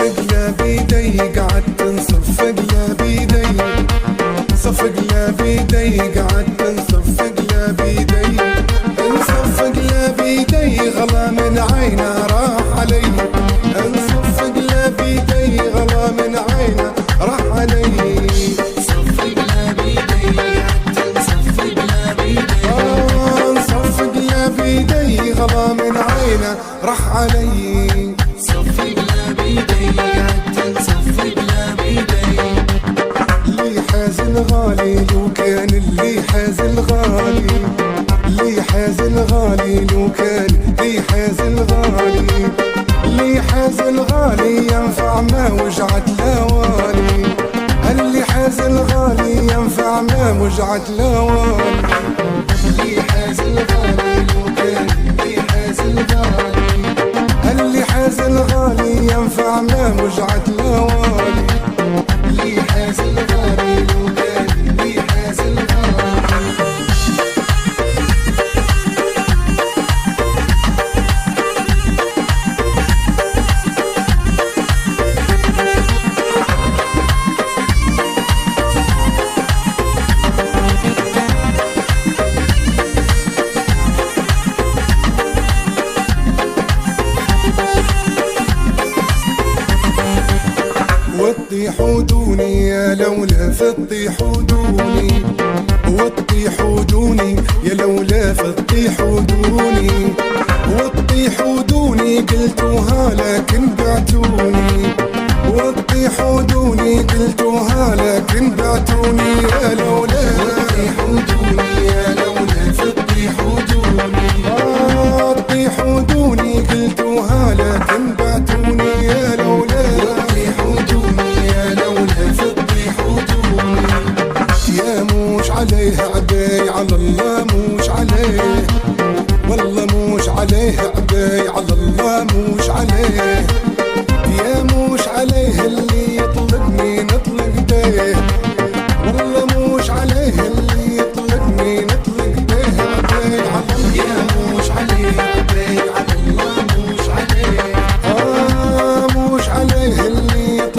صفق له بيدي قعدت نصفق له بيدي، صفق له بيدي قعدت نصفق له بيدي، نصفق له بيدي غلا من عينه راح علي، نصفق له بيدي غلا من عينه راح علي، صفق له بيدي قعدت نصفق له بيدي، نصفق له بيدي غلا من عينه راح علي، صفق له بيدي قعدت نصفق له بيدي. اللي حاز الغالي لو كان اللي حاز الغالي، اللي حاز الغالي لو كان اللي حاز الغالي، اللي حاز الغالي ينفع ما وجعت لوالي، اللي حاز الغالي ينفع ما وجعت لوالي، اللي حاز الغالي لو كان اللي حاز الغالي، اللي حاز الغالي ينفع ما وجعت لوالي، اللي حاز الغالي لو كان اللي حاز الغالي. وتطيحوا دوني يا لولا فتطيحوا دوني، وتطيحوا دوني يا لولا فتطيحوا دوني، وتطيحوا دوني قلتوها لكن بعتوني، وتطيحوا دوني قلتوها لكن بعتوني يا لولا تطيحوا دوني يا لولا فتطيحوا دوني، تطيحوا دوني قلتوها لكن بعتوني يا لولا تطيحوا دوني يا لولا فتطيحوا دوني. يا موش عليه عباي على الله موش عليه، والله موش عليه عباي على الله موش عليه، يا موش عليه اللي يطلقني نطلق بيه، والله موش عليه اللي يطلقني نطلق بيه عباي على الله، يا موش عليه عباي على